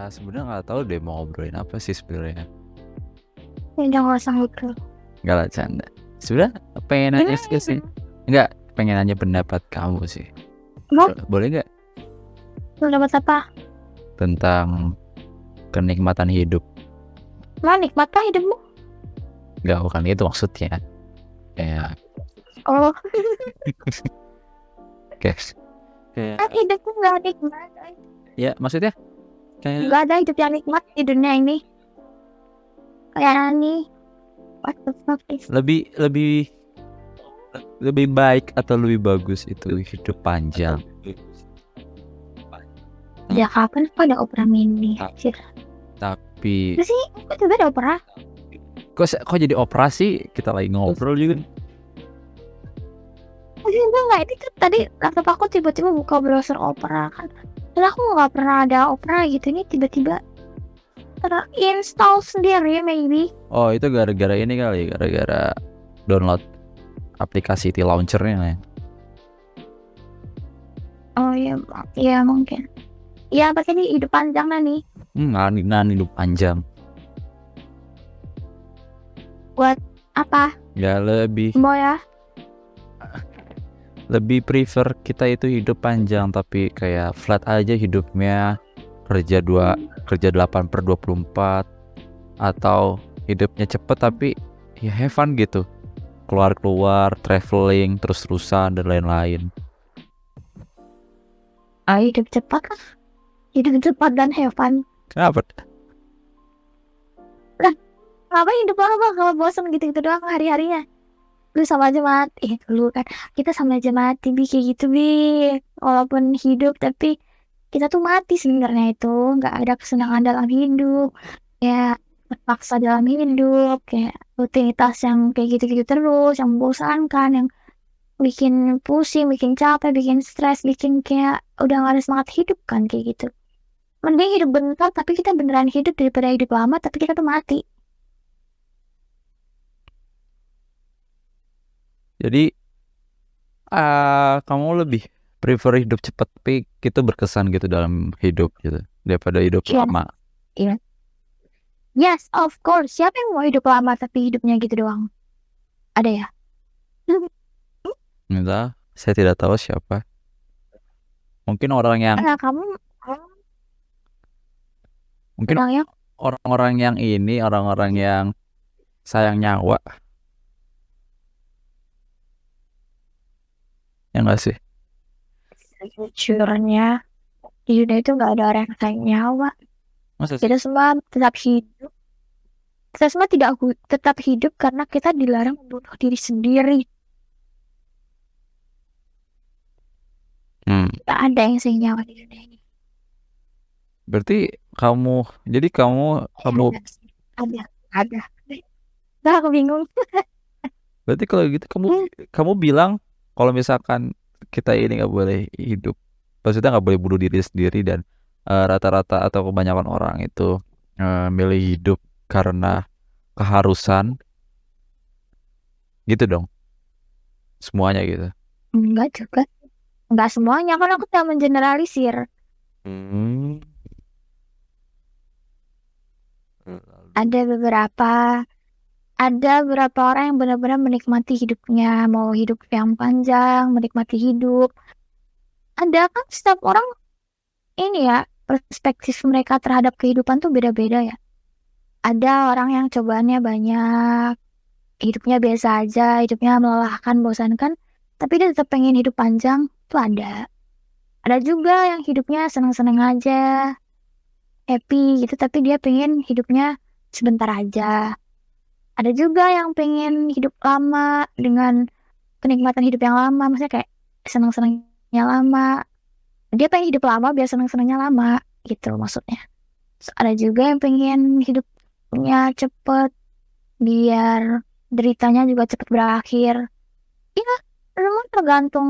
Sebenarnya nggak tahu deh mau ngobrolin apa sih sebenarnya. Ya nggak usah ngobrol. Nggak lah, canda. Sebenarnya pengen nanya sih. Enggak, pengen nanya pendapat kamu sih. Mau Boleh nggak dapat apa? tentang kenikmatan hidup? Mau nikmatkah hidupmu? Nggak, bukan itu maksudnya. Kayak Oh, guys. Kayak kan hidupku nggak nikmat. ya maksudnya kayak Nggak ada hidup yang nikmat di dunia ini. Kayak nih, what the fuck is? lebih baik atau lebih bagus itu hidup panjang. Ya kapan kok ada opera mini? Anjir. Tapi Terus sih, kok juga ada opera? kok jadi operasi? Kita lagi ngobrol juga. Enggak, ini kan tadi laptop aku tiba-tiba buka browser opera kan. Dan aku nggak pernah ada opera gitu, ini tiba-tiba terinstall sendiri maybe. Oh, itu gara-gara ini kali, gara-gara download aplikasi T-Launcher-nya ya. Oh iya mungkin. Ya pasti ini hidup panjang lah nih. Hidup panjang. Buat apa? Ya Mau ya? lebih prefer kita itu hidup panjang tapi kayak flat aja hidupnya, kerja 8/24, atau hidupnya cepet tapi ya have fun gitu, keluar traveling terus-terusan dan lain-lain. Hidup cepat lah. Hidup cepat dan have fun. Kenapa? Kenapa hidup lama kalau bosan gitu-gitu doang hari-harinya? Lu sama aja mati. Lu kan kita sama aja mati bi kayak gitu bi. Walaupun hidup tapi kita tuh mati sebenarnya itu. Nggak ada kesenangan dalam hidup. Ya terpaksa dalam hidup. Kayak rutinitas yang kayak gitu-gitu terus. Yang membosankan. Yang bikin pusing, bikin capek, bikin stres. Bikin kayak udah gak ada semangat hidup kan kayak gitu. Mending hidup bentar tapi kita beneran hidup daripada hidup lama tapi kita tuh mati. Jadi kamu lebih prefer hidup cepat tapi gitu berkesan gitu dalam hidup gitu daripada hidup lama. Iya. Yes, of course. Siapa yang mau hidup lama tapi hidupnya gitu doang? Ada ya? Entah, saya tidak tahu siapa. Mungkin orang yang orang-orang yang sayang nyawa. Ya nggak sih? Sejujurnya di dunia itu nggak ada orang yang sayang nyawa. Masa sih? Kita semua tetap hidup. Kita semua tetap hidup karena kita dilarang membunuh diri sendiri. Gak ada yang sayang nyawa di dunia ini. Berarti kamu ada. Nah, aku bingung. Berarti kalau gitu kamu bilang kalau misalkan kita ini nggak boleh hidup, maksudnya nggak boleh bunuh diri sendiri, dan rata-rata atau kebanyakan orang itu milih hidup karena keharusan, gitu dong? Semuanya gitu? Enggak juga. Enggak semuanya, kan aku tidak mengeneralisir. Ada beberapa orang yang benar-benar menikmati hidupnya, mau hidup yang panjang, menikmati hidup. Ada kan setiap orang ini ya, perspektif mereka terhadap kehidupan tuh beda-beda ya. Ada orang yang cobaannya banyak, hidupnya biasa aja, hidupnya melelahkan, bosankan, tapi dia tetap pengen hidup panjang, tuh ada. Ada juga yang hidupnya senang-senang aja, happy gitu, tapi dia pengen hidupnya sebentar aja. Ada juga yang pengen hidup lama dengan kenikmatan hidup yang lama, maksudnya kayak senang-senangnya lama. Dia pengen hidup lama biar senang-senangnya lama, gitu maksudnya. So, ada juga yang pengen hidupnya cepet biar deritanya juga cepet berakhir. Ya, memang tergantung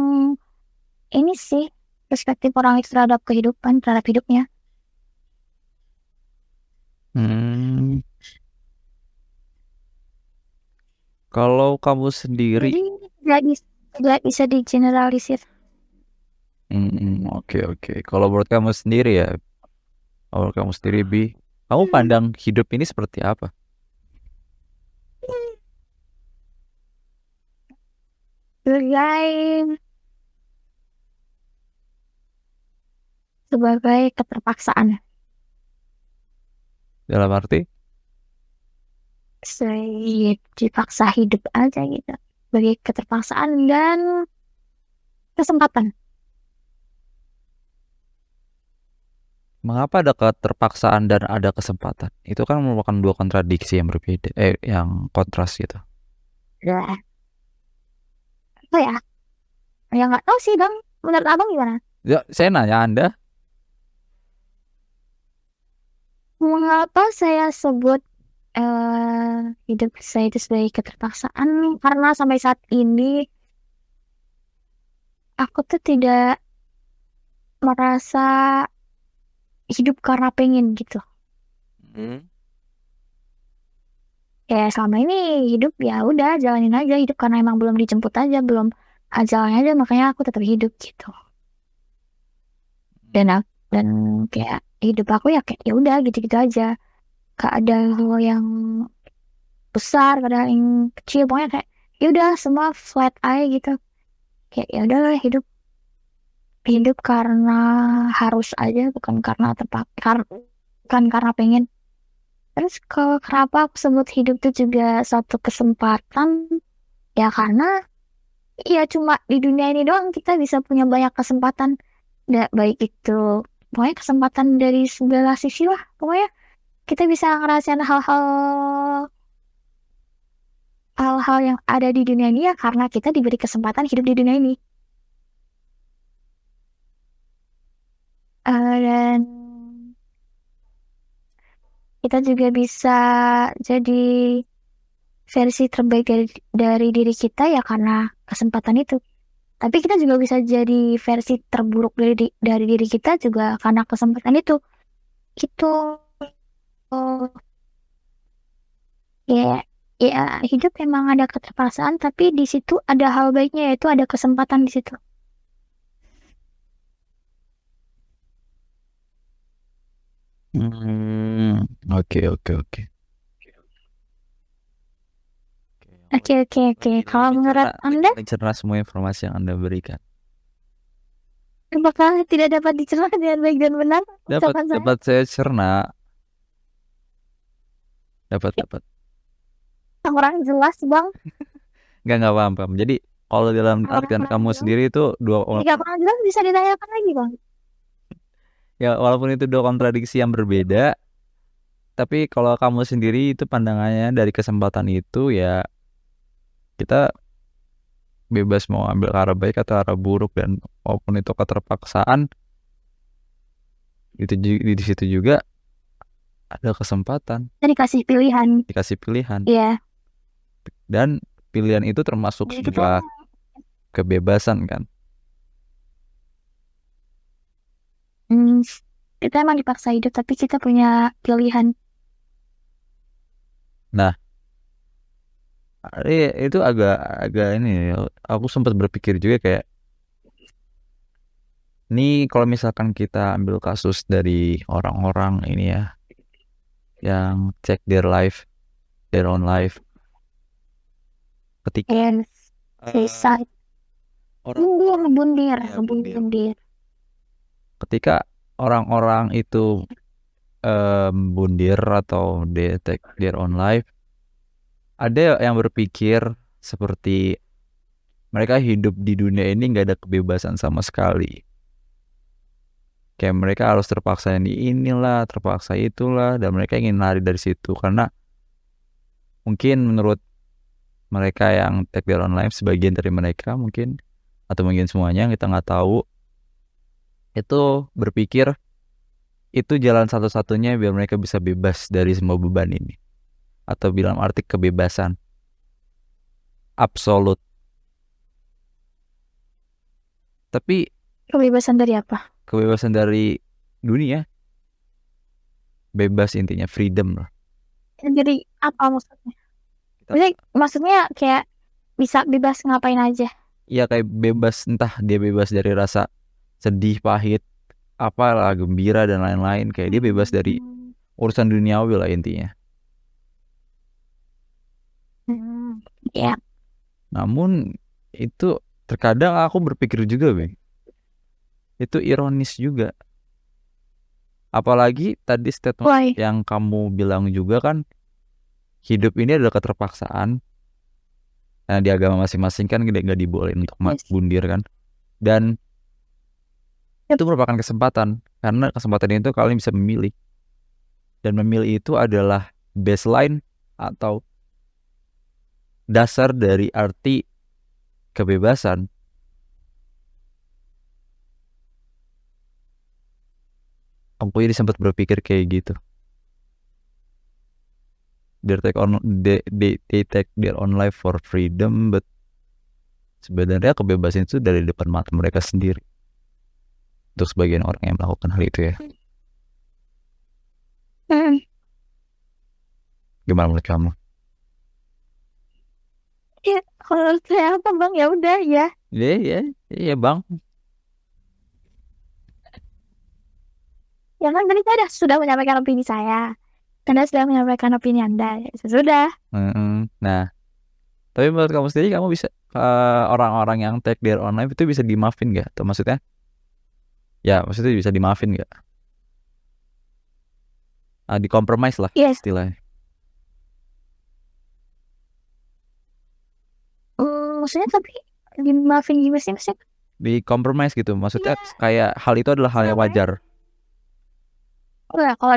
ini sih perspektif orang itu terhadap kehidupan, terhadap hidupnya. Kalau kamu sendiri, jadi nggak bisa digeneralisir. Oke. Kalau menurut kamu sendiri ya, Kalau kamu sendiri, Bi, kamu pandang hidup ini seperti apa? Sebagai keterpaksaan. Dalam arti, Saya dipaksa hidup aja gitu. Sebagai keterpaksaan dan kesempatan. mengapa ada keterpaksaan dan ada kesempatan? Itu kan merupakan dua kontradiksi yang berbeda, yang kontras gitu. Ya, apa ya? Ya nggak tahu sih Bang. Menurut Abang gimana? Ya, saya nanya Anda. Mengapa saya sebut hidup saya itu sebagai keterpaksaan? Karena sampai saat ini aku tuh tidak merasa hidup karena pengen gitu. Ya selama ini hidup ya udah jalanin aja hidup karena emang belum dijemput aja, belum ajalnya aja, makanya aku tetap hidup gitu. Dan kayak hidup aku ya kayak ya udah gitu-gitu aja. Gak ada hal yang besar, gak ada yang kecil, pokoknya kayak ya udah semua flat aja gitu. Kayak ya udah hidup hidup karena harus aja, bukan karena bukan karena pengen. Terus kalau kenapa aku sebut hidup itu juga satu kesempatan, ya karena ya cuma di dunia ini doang kita bisa punya banyak kesempatan. Baik itu pokoknya kesempatan dari segala sisi lah. Pokoknya kita bisa ngerasain hal-hal yang ada di dunia ini ya karena kita diberi kesempatan hidup di dunia ini. Dan kita juga bisa jadi versi terbaik dari diri kita ya karena kesempatan itu. Tapi kita juga bisa jadi versi terburuk dari diri kita juga karena kesempatan itu. Itu oh, ya ya hidup memang ada keterpaksaan tapi di situ ada hal baiknya yaitu ada kesempatan di situ. Oke, oke, oke. Oke. Kalau menurut Anda, Mencerna semua informasi yang Anda berikan. apakah tidak dapat dicerna dengan baik dan benar? Dapat saya cerna. Dapat. Orang jelas bang. Nggak paham. Jadi kalau dalam artian kamu sendiri itu Jika kurang jelas bisa ditanyakan lagi bang. Ya walaupun itu dua kontradiksi yang berbeda, tapi kalau kamu sendiri itu pandangannya dari kesempatan itu ya kita bebas mau ambil arah baik atau arah buruk, dan walaupun itu keterpaksaan itu di situ juga ada kesempatan, Dikasih pilihan. Iya. Dan pilihan itu termasuk sebuah kebebasan kan. Kita emang dipaksa hidup tapi kita punya pilihan. Nah, itu agak ini, aku sempat berpikir juga kayak ini kalau misalkan kita ambil kasus dari orang-orang ini ya yang check their own life ketika Suicide. Bundir. Ketika orang-orang itu bundir atau they take their own life, ada yang berpikir seperti mereka hidup di dunia ini nggak ada kebebasan sama sekali. Kayak mereka harus terpaksa inilah, terpaksa itulah, dan mereka ingin lari dari situ karena mungkin menurut mereka yang take their own life, sebagian dari mereka mungkin atau mungkin semuanya, kita nggak tahu, itu berpikir itu jalan satu-satunya biar mereka bisa bebas dari semua beban ini, atau bilang arti kebebasan absolut. Tapi kebebasan dari apa? Kebebasan dari dunia, bebas intinya, freedom lah. Jadi apa maksudnya? Maksudnya kayak bisa bebas ngapain aja? Iya, kayak bebas, entah dia bebas dari rasa sedih, pahit, apalah gembira dan lain-lain, kayak dia bebas dari urusan duniawi lah intinya. Ya. Namun itu terkadang aku berpikir juga, Bang, itu ironis juga. Apalagi tadi statement Why? yang kamu bilang juga kan, hidup ini adalah keterpaksaan. Nah, di agama masing-masing kan nggak dibolehin untuk Yes. bundir kan. Dan Yep. itu merupakan kesempatan, karena kesempatan itu kalian bisa memilih. Dan memilih itu adalah baseline atau dasar dari arti kebebasan. Aku jadi sempat berpikir kayak gitu. They take their own life for freedom, but sebenarnya kebebasan itu dari depan mata mereka sendiri. Untuk sebagian orang yang melakukan hal itu ya. Gimana menurut kamu? Ya, kalau saya apa Bang, ya udah ya. Iya Bang. Ya kan tadi saya sudah menyampaikan opini saya. Anda sudah menyampaikan opini Anda. Ya, sudah. Nah, tapi menurut kamu sendiri, kamu bisa orang-orang yang take their own life itu bisa dimaafin gak? Atau maksudnya, ya maksudnya bisa dimaafin gak? Di-compromise lah Yes. istilahnya. Maksudnya tapi dimaafin gimana sih maksudnya? Di-compromise gitu, maksudnya kayak hal itu adalah hal yang wajar. Enggak, kalau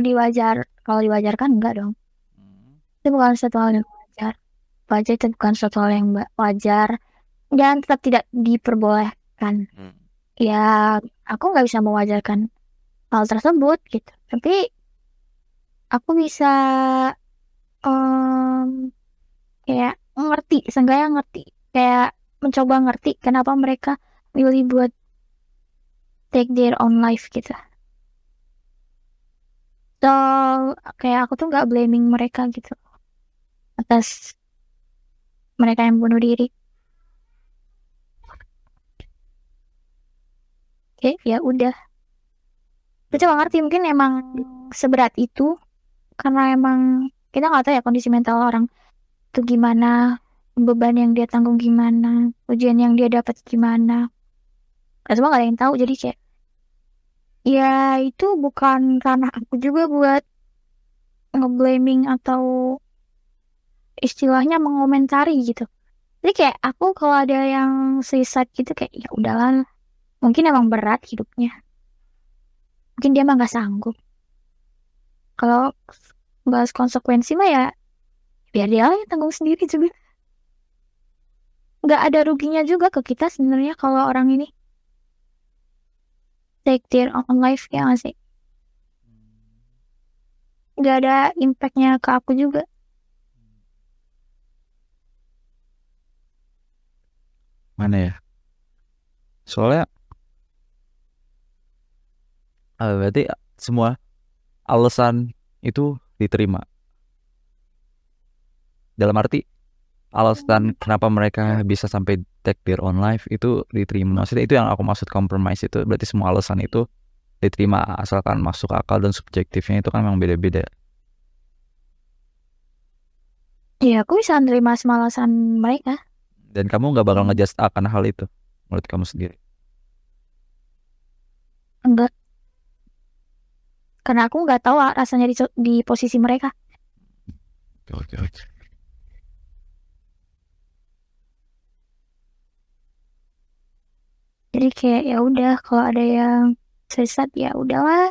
diwajarkan enggak dong. Itu bukan suatu hal yang wajar. Wajar itu bukan suatu hal yang wajar. Dan tetap tidak diperbolehkan. Ya, aku nggak bisa mewajarkan hal tersebut gitu. Tapi aku bisa kayak ngerti, seenggaknya ngerti. Kayak mencoba ngerti kenapa mereka milih buat take their own life gitu. So, kayak aku tuh nggak blaming mereka gitu atas mereka yang bunuh diri. Oke, ya udah. Kita coba ngerti, mungkin emang seberat itu karena emang kita nggak tahu ya kondisi mental orang itu gimana, beban yang dia tanggung gimana, ujian yang dia dapat gimana. Kita semua nggak ada yang tahu, jadi kayak ya itu bukan ranah aku juga buat ngeblaming atau istilahnya mengomentari gitu. Jadi kayak aku kalau ada yang suicide gitu kayak ya udahlah, mungkin emang berat hidupnya, mungkin dia mah nggak sanggup. Kalau bahas konsekuensi mah ya biar dia yang tanggung sendiri juga. Nggak ada ruginya juga ke kita sebenarnya kalau orang ini take their own life, ya nggak sih? Nggak ada impactnya ke aku juga. Mana ya? Soalnya berarti semua alasan itu diterima. Dalam arti alasan kenapa mereka bisa sampai take their own life itu diterima. Maksudnya itu yang aku maksud compromise itu. Berarti semua alasan itu diterima asalkan masuk akal, dan subjektifnya itu kan memang beda-beda. Ya aku bisa menerima semua alasan mereka. Dan kamu nggak bakal ngejudge akan hal itu menurut kamu sendiri? Enggak. Karena aku nggak tahu rasanya di posisi mereka. Oke. Jadi kayak ya udah, kalau ada yang sesat ya udahlah,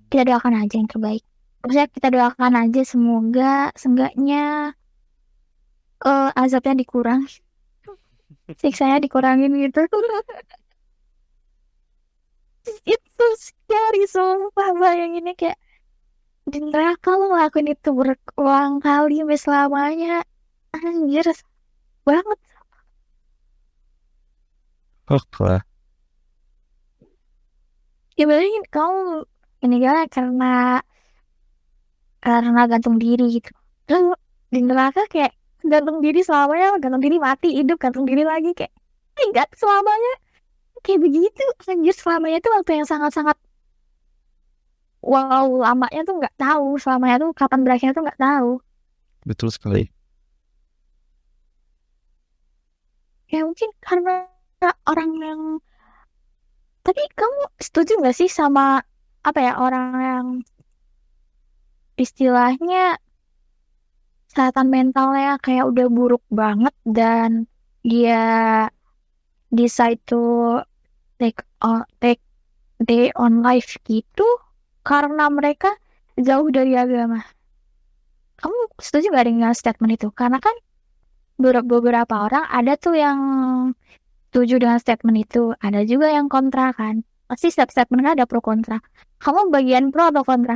kita doakan aja yang terbaik. Maksudnya kita doakan aja semoga seenggaknya azabnya dikurang, siksanya dikurangin gitu. Itu scary, sumpah bayanginnya kayak di neraka lo ngelakuin itu berulang kali sampai selamanya. Anjir banget. Lah. Ya berarti kamu meninggalnya karena gantung diri gitu. Terus di neraka kayak gantung diri selamanya, gantung diri mati, hidup, gantung diri lagi kayak enggak selamanya. kayak begitu anjir, selamanya tuh waktu yang sangat-sangat wow, lamanya tuh nggak tahu, selamanya tuh kapan berakhirnya tuh nggak tahu. Betul sekali. Ya mungkin karena orang yang, tapi kamu setuju nggak sih sama apa ya, orang yang istilahnya kesehatan mentalnya kayak udah buruk banget dan dia decide to take day on life gitu karena mereka jauh dari agama. Kamu setuju gak dengan statement itu? Karena kan beberapa orang ada tuh yang setuju dengan statement itu, ada juga yang kontra kan. Pasti setiap statement kan ada pro kontra. Kamu bagian pro atau kontra?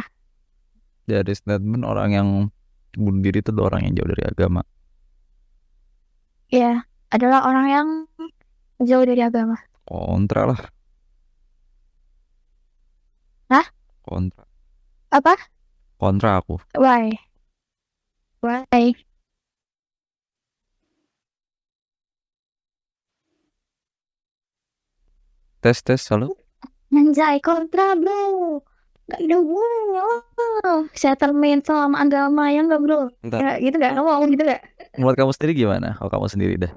Dari statement orang yang bunuh diri itu adalah orang yang jauh dari agama. Ya, adalah orang yang jauh dari agama. Kontra lah. Hah? Kontra. Apa? Kontra aku. Why? Why? Tes halo. Anjay, kontra bro. Gak ada hubungannya. Kesehatan mental sama agama ya gak bro? Bentar. Ya gitu gak? Kamu ngomong gitu gak? Menurut kamu sendiri gimana? Kalau kamu sendiri dah.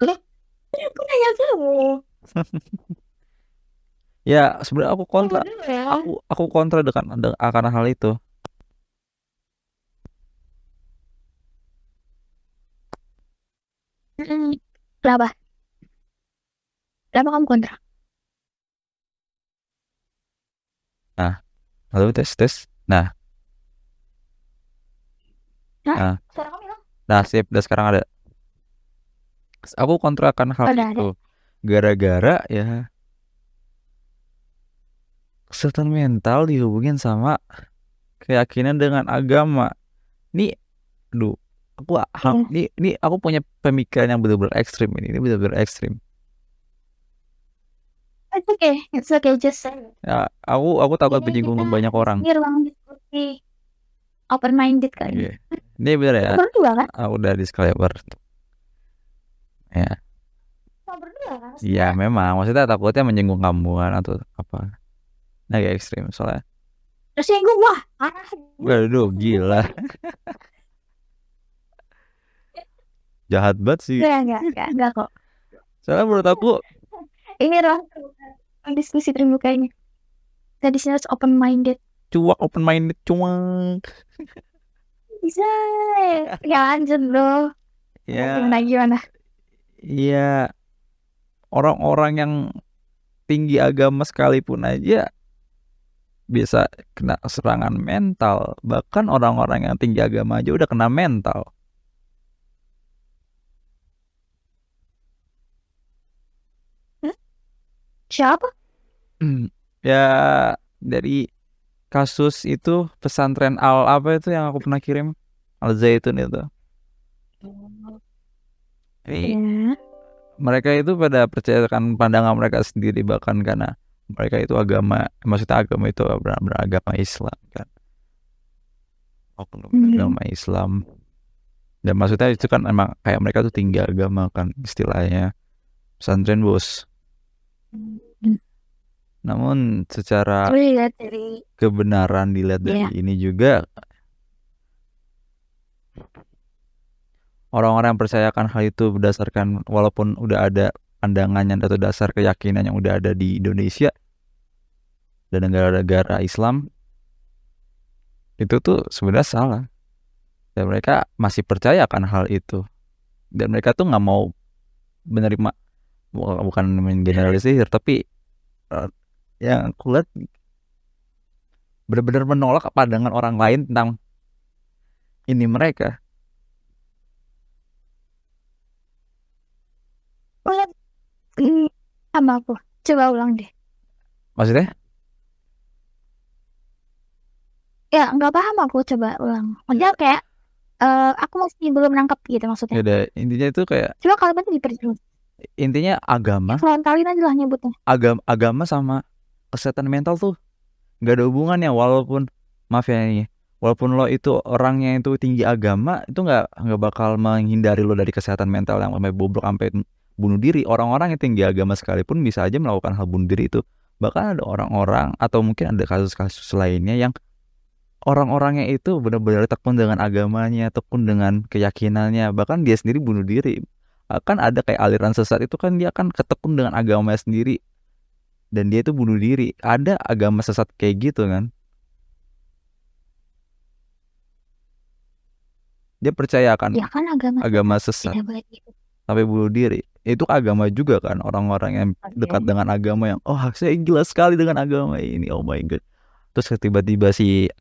Aku nanya kamu. Ya sebenarnya aku kontra. Ya. Aku kontra akan hal itu. Kenapa? Kenapa kamu kontra? Nah, lalu tes. Nah. Nah, sip. Dan sekarang ada. Aku kontra akan hal itu. Gara-gara ya kesehatan mental dihubungin sama keyakinan dengan agama. Nih, aduh, ini aku punya pemikiran yang benar-benar ekstrim ini. Ini benar-benar ekstrim. It's okay, just say. Ya, aku takut menyinggung banyak orang. Ini ruang diskusi open minded kali. Ini benar ya. Berdua kan? Udah disclaimer. Ya. Berdua kan? Iya memang, maksudnya takutnya menyinggung kamu kan atau apa. Nah kayak ekstrim soalnya. Terus gue wah, waduh gila. Jahat banget sih. Enggak kok. Soalnya menurut aku ini ruang diskusi terbuka ini. Tadi sini harus open minded. Open minded cuak. Bisa. Ya lanjut bro. Ya. Gimana? Iya. Orang-orang yang tinggi agama sekalipun aja bisa kena serangan mental. Bahkan orang-orang yang tinggi agama aja udah kena mental. Siapa? Ya dari kasus itu pesantren apa itu yang aku pernah kirim, Al Zaitun itu. Mereka itu pada percayakan pandangan mereka sendiri, bahkan karena mereka itu agama itu beragama Islam kan. Agama Islam. Dan maksudnya itu kan emang kayak mereka tuh tinggi agama kan istilahnya. Pesantren bos. Namun secara kebenaran dilihat dari ini juga, orang-orang yang percayakan hal itu berdasarkan walaupun udah ada pandangannya atau dasar keyakinan yang udah ada di Indonesia dan negara-negara Islam, itu tuh sebenarnya salah. Dan mereka masih percayakan hal itu. Dan mereka tuh nggak mau menerima, bukan menggeneralisir, tapi yang aku lihat benar-benar menolak pandangan orang lain tentang ini mereka. Sama aku. Coba ulang deh. Maksudnya? Ya nggak paham aku, coba ulang. Maksudnya kayak aku masih belum nangkep gitu maksudnya. Ya udah, intinya itu kayak. Coba kalimatnya diperjelas. Intinya agama. Frontalin aja lah nyebutnya. Agama sama kesehatan mental tuh nggak ada hubungannya. Walaupun maaf ya ini, walaupun lo itu orangnya itu tinggi agama, itu nggak bakal menghindari lo dari kesehatan mental yang sampai bobrok sampai bunuh diri. Orang-orang yang tinggi agama sekalipun bisa aja melakukan hal bunuh diri itu. Bahkan ada orang-orang atau mungkin ada kasus-kasus lainnya yang orang-orangnya itu benar-benar tekun dengan agamanya, tekun dengan keyakinannya, bahkan dia sendiri bunuh diri. Kan ada kayak aliran sesat itu kan dia kan ketekun dengan agamanya sendiri dan dia itu bunuh diri. Ada agama sesat kayak gitu kan. Dia percaya kan Ya kan agama sesat tidak boleh gitu. sampai bunuh diri. Itu agama juga kan, orang-orang yang dekat dengan agama yang saya gila sekali dengan agama ini. Oh my god. Terus tiba-tiba si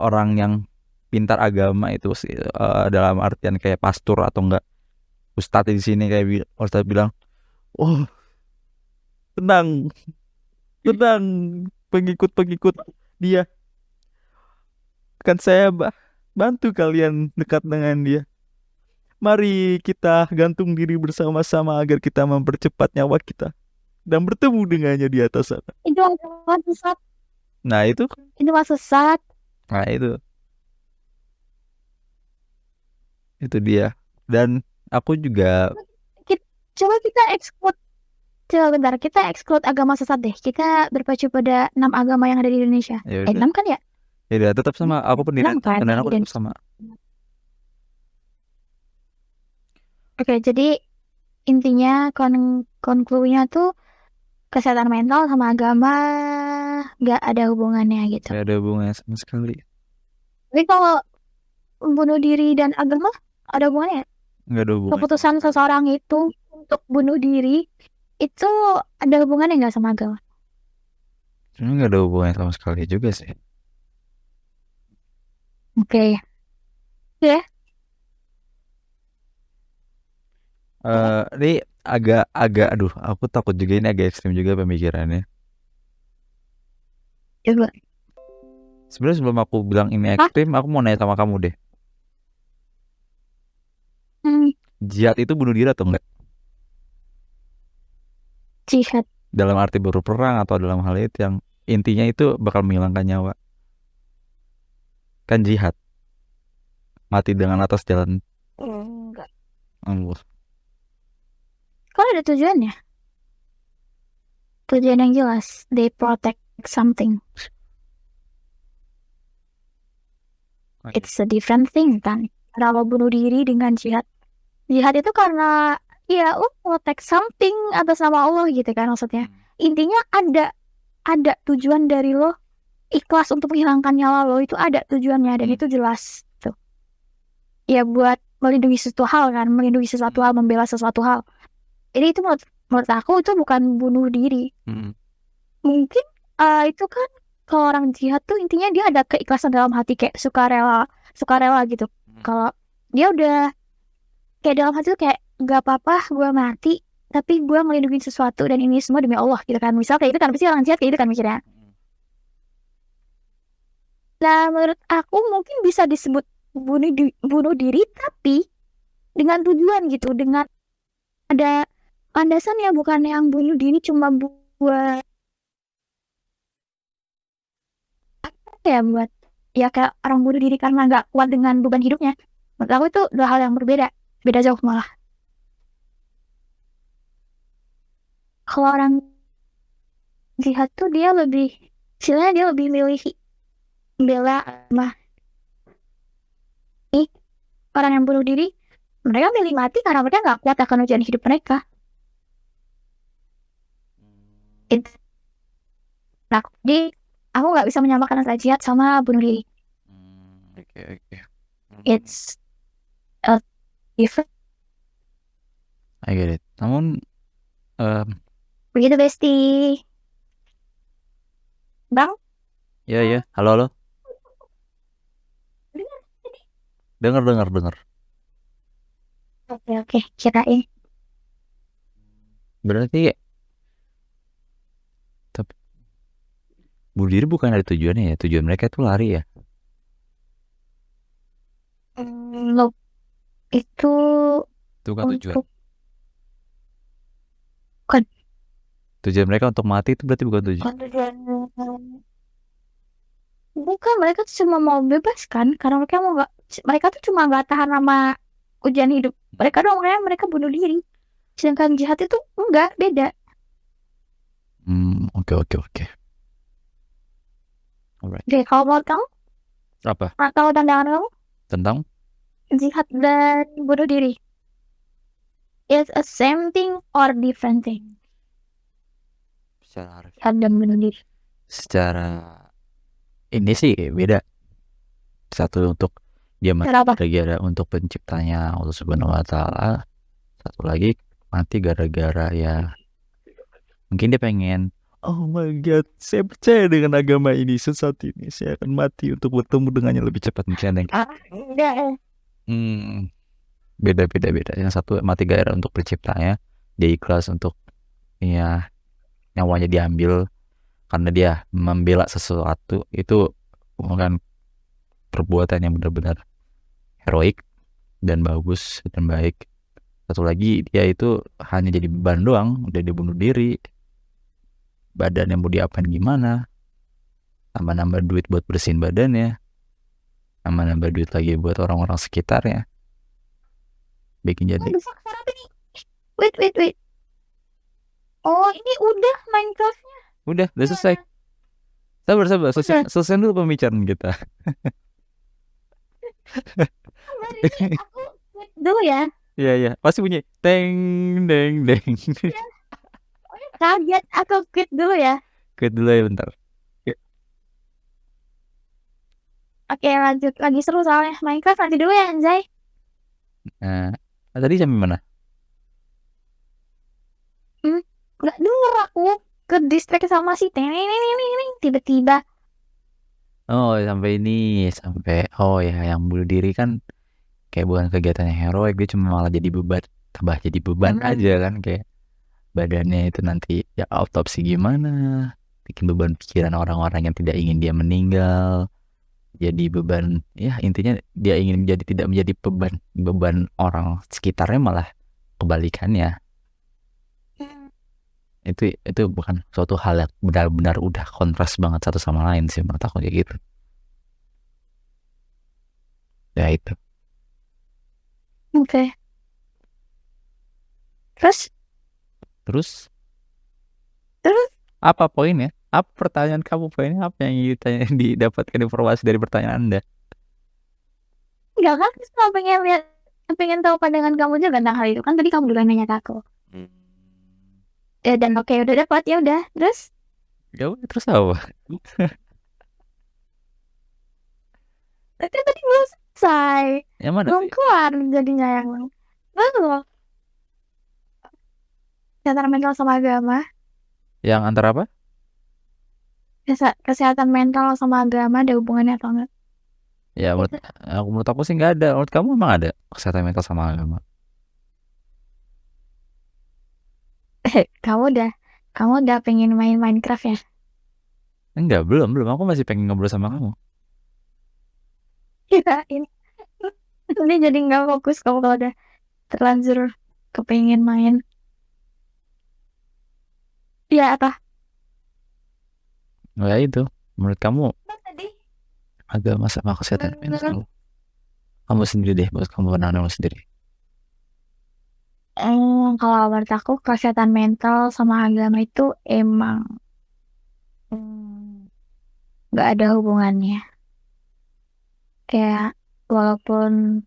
orang yang pintar agama itu sih dalam artian kayak pastor atau enggak ustadz di sini kayak ustadz bilang, oh tenang pengikut dia, kan saya bantu kalian dekat dengan dia. Mari kita gantung diri bersama-sama agar kita mempercepat nyawa kita dan bertemu dengannya di atas sana. Itu agama sesat. Nah itu sesat. Nah itu dia. Dan aku juga Coba kita exclude. Coba bentar, kita exclude agama sesat deh. Kita berpacu pada 6 agama yang ada di Indonesia. 6 kan ya? Ya tetap sama. Aku pendirian kan? aku tetap sama. Oke, jadi intinya konklusinya tuh kesehatan mental sama agama nggak ada hubungannya gitu. Nggak ada hubungannya sama sekali. Tapi kalau bunuh diri dan agama ada hubungannya? Nggak ada hubungannya. Keputusan seseorang itu untuk bunuh diri itu ada hubungannya nggak sama agama? Sebenarnya nggak ada hubungannya sama sekali juga sih. Oke. Ya. Ini agak aduh, aku takut juga ini agak ekstrim juga pemikirannya. Coba. Sebenarnya sebelum aku bilang ini ekstrim, aku mau nanya sama kamu deh. Jihad itu bunuh diri atau enggak? Jihad. Dalam arti berperang atau dalam hal itu yang intinya itu bakal menghilangkan nyawa. Kan jihad. Mati dengan atas jalan. Enggak. Allah. Kalau ada tujuannya. Tujuan yang jelas. They protect something. It's a different thing kan. Kalau bunuh diri dengan jihad. Jihad itu karena ya lo protect something atas nama Allah gitu kan maksudnya. Intinya ada tujuan dari lo ikhlas untuk menghilangkan nyawa lo itu ada tujuannya dan itu jelas tuh. Ya buat melindungi sesuatu hal kan, melindungi sesuatu hal, membela sesuatu hal. Jadi itu menurut aku itu bukan bunuh diri. Mungkin itu kan kalau orang jihad tuh intinya dia ada keikhlasan dalam hati kayak sukarela gitu. Kalau dia udah kayak dalam hati tuh kayak gak apa-apa gue mati tapi gue melindungi sesuatu dan ini semua demi Allah gitu kan. Misal kayak itu kan pasti orang jihad kayak itu kan mikirnya. Nah menurut aku mungkin bisa disebut bunuh diri tapi dengan tujuan gitu, dengan ada landasan ya, bukan yang bunuh diri cuma buat buat ya kayak orang bunuh diri karena nggak kuat dengan beban hidupnya. Menurut aku itu dua hal yang beda jauh malah. Kalau orang jihad tuh dia lebih istilahnya dia lebih milih bela mah. Orang yang bunuh diri mereka milih mati karena mereka nggak kuat akan ujian hidup mereka. Nah, jadi aku nggak bisa menyamakan antara jihad sama bunuh diri. Oke. It's a different. I get it. Namun begitu Besti. Bang? Ya. Halo. Dengar. Oke, kirain. Berarti tapi bunuh diri bukan ada tujuannya ya. Tujuan mereka itu lari ya. Itu bukan tujuan. Bukan. Tujuan mereka untuk mati itu berarti bukan tujuan. Bukan, mereka tuh cuma mau bebas kan, karena mereka tuh cuma nggak tahan sama ujian hidup mereka doang, makanya mereka bunuh diri. Sedangkan jihad itu enggak, beda. Oke. Alright. Oke, kalau menurut kamu Apa? atau pandangan kamu Tentang jihad dan bunuh diri is a same thing or different thing? secara Jihad dan bunuh diri. secara ini sih beda. Satu untuk dia mati Cara apa? gara-gara untuk penciptanya Allah Subhanahu wa Ta'ala. Satu lagi mati gara-gara ya mungkin dia pengen, oh my god, saya percaya dengan agama ini, saat ini saya akan mati untuk bertemu dengannya lebih cepat. Mungkin ada yang Enggak. beda. Yang satu mati gara-gara untuk penciptanya, dia ikhlas untuk ya nyawanya diambil karena dia membela sesuatu. Itu bukan perbuatan yang benar-benar heroik dan bagus dan baik. Satu lagi dia itu hanya jadi beban doang, udah dibunuh diri, badannya mau diapain gimana, nambah duit buat bersihin badannya, nambah duit lagi buat orang-orang sekitarnya, bikin jadi Bisa suara apa nih? Wait. Oh, ini udah Minecraft-nya. udah selesai. Sabar selesai dulu pembicaraan kita. Aku quit dulu ya. Iya pasti bunyi teng deng. Kaget, aku quit dulu ya. Quit dulu ya bentar. Oke, lanjut lagi seru soalnya Minecraft nanti dulu ya, Anjay. Nah, tadi sampai mana? Nggak denger aku, ke distract sama si tiba-tiba. Oh sampai oh ya yang bunuh diri kan kayak bukan kegiatan yang heroik, dia cuma malah jadi beban, tambah jadi beban aja kan, kayak badannya itu nanti ya autopsi gimana, bikin beban pikiran orang-orang yang tidak ingin dia meninggal, jadi beban ya, intinya dia ingin tidak menjadi beban orang sekitarnya, malah kebalikannya. Itu bukan suatu hal yang benar-benar udah kontras banget satu sama lain sih menurut aku, kayak gitu ya itu. Oke. Terus Apa poinnya? Apa pertanyaan kamu? Poinnya apa yang didapatkan informasi dari pertanyaan Anda? nggak kan, cuma pengen tahu pandangan kamu juga tentang hal itu kan, tadi kamu dulu nanya ke aku. Dan oke, udah dapat, ya udah. Terus apa? tadi belum selesai, Yang mana? belum keluar jadinya yang belum. Kesehatan mental sama agama. Yang antara apa? Kesehatan mental sama agama ada hubungannya atau enggak? Ya menurut aku sih nggak ada. Menurut kamu emang ada kesehatan mental sama agama? Kamu udah pengen main Minecraft ya? Enggak, belum. Aku masih pengen ngobrol sama kamu. Kirain. Ini jadi nggak fokus kamu kalau udah terlanjur kepengen main. Ya apa? Ya itu. Menurut kamu Tadi. agama sama kesehatan mental? Kamu sendiri deh, buat kamu pandangan sendiri. Kalau menurut aku kesehatan mental sama agama itu emang nggak ada hubungannya. Kayak walaupun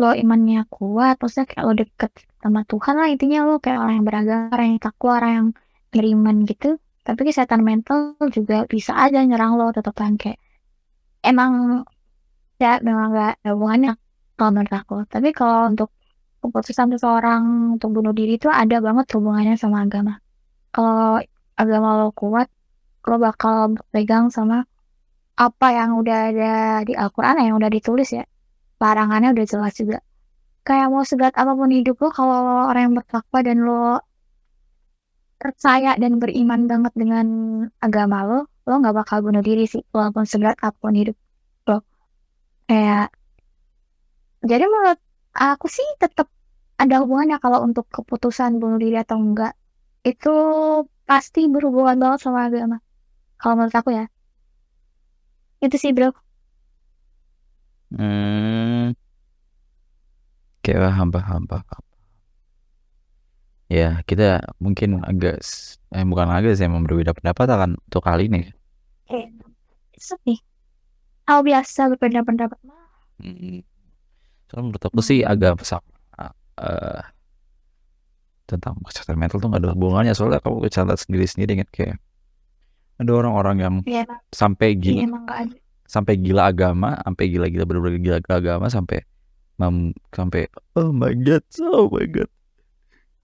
lo imannya kuat, maksudnya kayak lo deket sama Tuhan lah, intinya lo kayak orang yang beragama, orang yang takwa, orang yang beriman gitu, tapi kesehatan mental juga bisa aja nyerang lo tetap kayak emang ya memang gak ada hubungannya kalau menurut aku. Tapi kalau untuk keputusan seseorang untuk bunuh diri itu ada banget hubungannya sama agama. Kalau agama lo kuat, lo bakal pegang sama apa yang udah ada di Al-Quran, yang udah ditulis ya, larangannya udah jelas juga. Kayak mau seberat apapun hidup lo, kalau orang yang bertakwa dan lo percaya dan beriman banget dengan agama lo nggak bakal bunuh diri sih, walaupun seberat apapun hidup lo. Kayak, jadi menurut aku sih tetap ada hubungannya kalau untuk keputusan bunuh diri atau enggak. Itu pasti berhubungan banget sama agama. Kalau menurut aku ya. Itu sih bro. Kayak hamba. Ya kita mungkin bukan agak sih, emang berbeda pendapat akan untuk kali ini. Itu nih hal biasa berbeda pendapat. Soalnya menurut aku sih agak sama tentang kesehatan mental tuh gak ada hubungannya, soalnya kamu bisa lihat sendiri kan, kayak ada orang-orang yang sampai gila, sampai gila agama, sampai gila-gila bener-bener gila agama, sampai oh my god,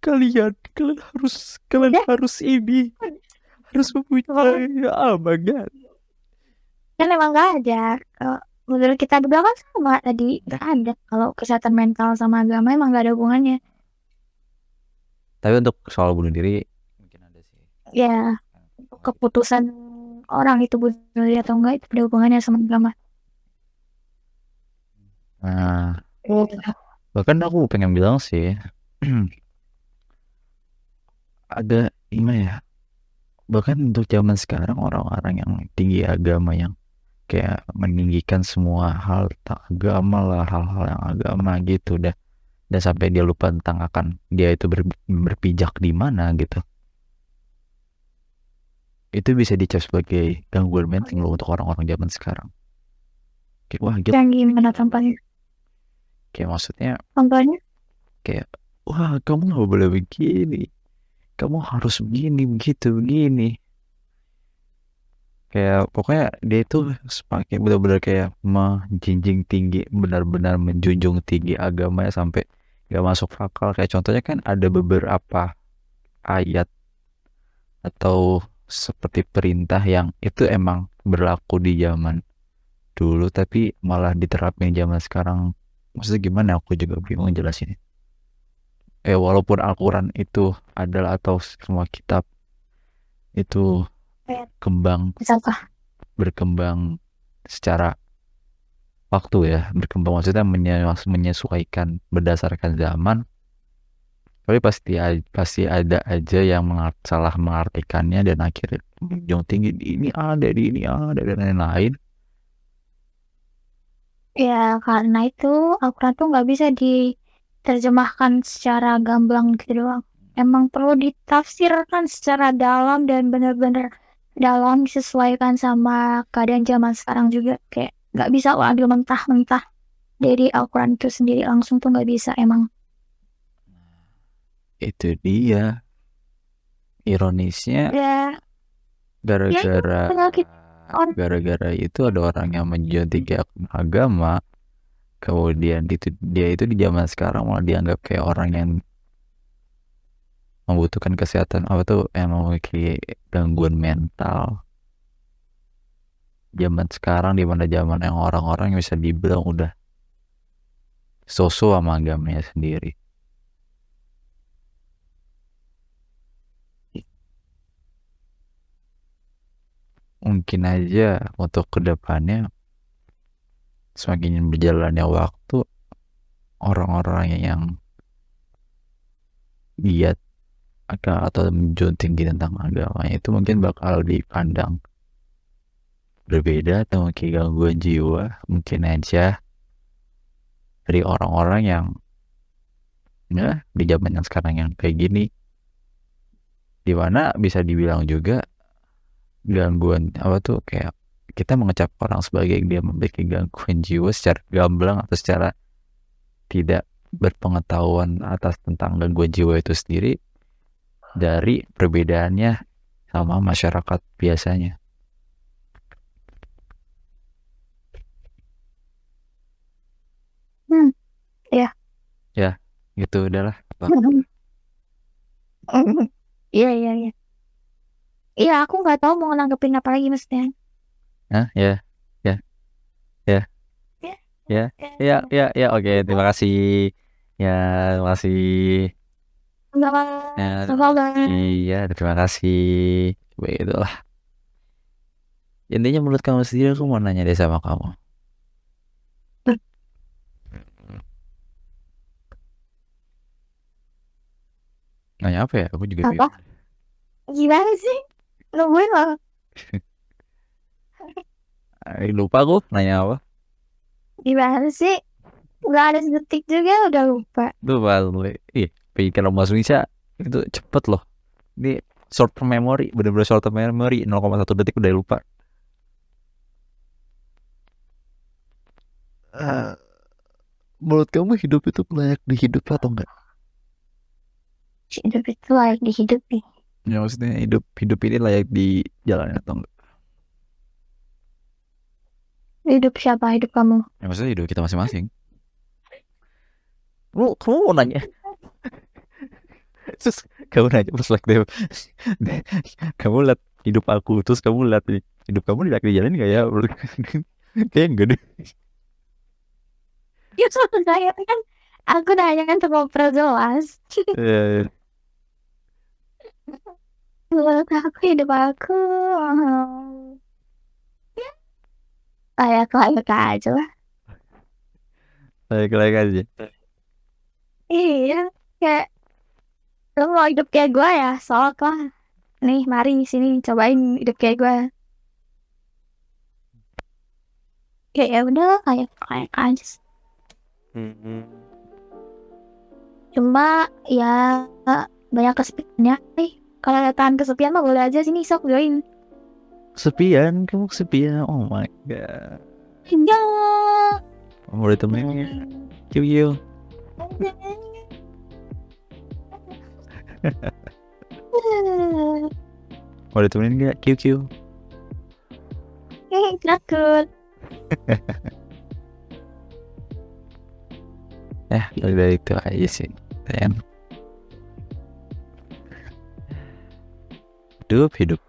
kalian harus ini, harus mempunyai, oh my god. Kan emang gak ada. Menurut kita berdua kan sama tadi, gak ada. Kalau kesehatan mental sama agama emang gak ada hubungannya. Tapi untuk soal bunuh diri mungkin ada sih. Ya, keputusan orang itu bunuh diri atau enggak itu ada hubungannya sama agama. Nah, bahkan aku pengen bilang sih ada gimana ya, bahkan untuk zaman sekarang orang-orang yang tinggi agama, yang kayak meninggikan semua hal tentang agama lah, hal-hal yang agama gitu, dan sampai dia lupa tentang akan dia itu berpijak di mana gitu, itu bisa dicap sebagai gangguan mental loh untuk orang-orang zaman sekarang. Kayak wah gitu. Yang gimana contohnya? Kayak maksudnya Contohnya? Kayak wah kamu nggak boleh begini, kamu harus begini begini. Kayak pokoknya dia itu semakin benar-benar kayak menjunjung tinggi, benar-benar menjunjung tinggi agamanya sampai gak masuk akal. Kayak contohnya kan ada beberapa ayat atau seperti perintah yang itu emang berlaku di zaman dulu tapi malah diterapin zaman sekarang. Maksudnya gimana, aku juga bingung jelasin. Walaupun Al-Quran itu adalah, atau semua kitab itu berkembang secara waktu ya, berkembang maksudnya menyesuaikan berdasarkan zaman, tapi pasti ada aja yang salah mengartikannya dan akhirnya menjunjung tinggi di ini ada dan lain-lain. Ya karena itu Al-Quran tuh nggak bisa diterjemahkan secara gamblang gitu doang. Emang perlu ditafsirkan secara dalam dan benar-benar dalam, disesuaikan sama keadaan zaman sekarang juga. Kayak nggak bisa ambil mentah-mentah dari Al-Quran itu sendiri langsung tuh nggak bisa emang. Itu dia ironisnya. Gara-gara itu ada orang yang menjunjung tinggi agama, kemudian dia itu di zaman sekarang malah dianggap kayak orang yang membutuhkan kesehatan yang memiliki gangguan mental. Zaman sekarang di mana zaman yang orang-orang yang bisa dibilang udah so-so sama agamanya sendiri. Mungkin aja untuk kedepannya semakin berjalannya waktu, orang-orang yang giat atau menjunjung tinggi tentang agama itu mungkin bakal dipandang berbeda atau mungkin gangguan jiwa, mungkin aja dari orang-orang yang ya di zaman yang sekarang yang kayak gini, dimana bisa dibilang juga gangguan kayak kita mengecap orang sebagai dia memiliki gangguan jiwa secara gamblang atau secara tidak berpengetahuan atas tentang gangguan jiwa itu sendiri dari perbedaannya sama masyarakat biasanya. Ya gitu udahlah. Iya aku nggak tahu mau nanggepin apa lagi maksudnya. Ya oke, terima kasih ya, terima kasih. Iya, terima kasih. Begitulah. Intinya menurut kamu sendiri, aku mau nanya deh sama kamu. Nanya apa ya? Aku juga bingung. Gimana sih? Nungguin lah. Lupa aku nanya apa? Gimana sih? Udah ada sedetik juga udah lupa. Ih, pikir Mas Misha Itu cepet loh. Ini short term memory, bener-bener short term memory, 0,1 detik udah lupa. Menurut kamu hidup itu layak dihidup atau enggak? Hidup itu layak dihidupi. Ya maksudnya hidup ini layak dijalani atau enggak? Hidup siapa? Hidup kamu. Ya maksudnya hidup kita masing-masing. Kamu mau nanya? Terus kamu nanya perspektif. Kamu lihat hidup aku, terus kamu lihat hidup kamu layak dijalani nggak ya? Kayak enggak deh. Ya saya kan aku nanya kan untuk ngobrol jelas. Menurut aku hidup aku layak aja lah. Layak aja. Iya, kayak lo mau hidup kayak gue ya, sok lah. Nih, mari sini cobain hidup kayak gue. Kayak ya udah kayak aja. Cuma ya banyak kesepiannya. Kalau tahan kesepian mah boleh aja sini sok join. Kesepian, kamu kesepian. Oh my god. Ya. Mau ditemenin Kiu. Mau ditemenin nggak Kiu? Takut. Dari itu aja sih. Hidup.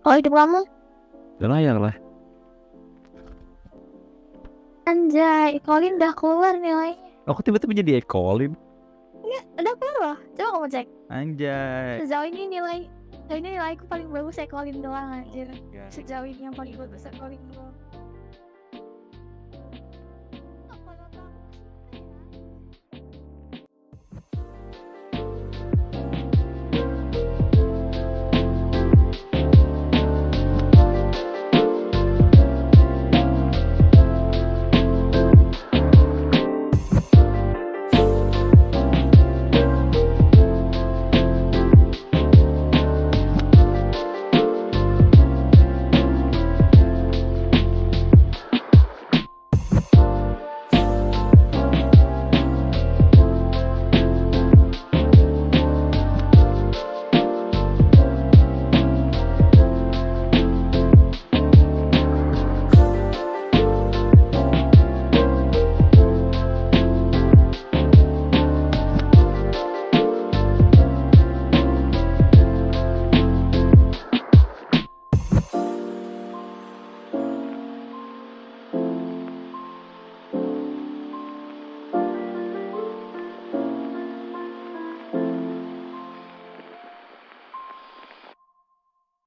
Kalau hidup kamu? Udah layak lah. Anjay, Colin udah keluar nilainya. Aku tiba-tiba jadi Colin. Enggak, udah keluar loh. Coba kamu cek. Anjay. Sejauh ini nilaiku paling bagus Colin doang anjir. Sejauh ini yang paling bagus Colin doang.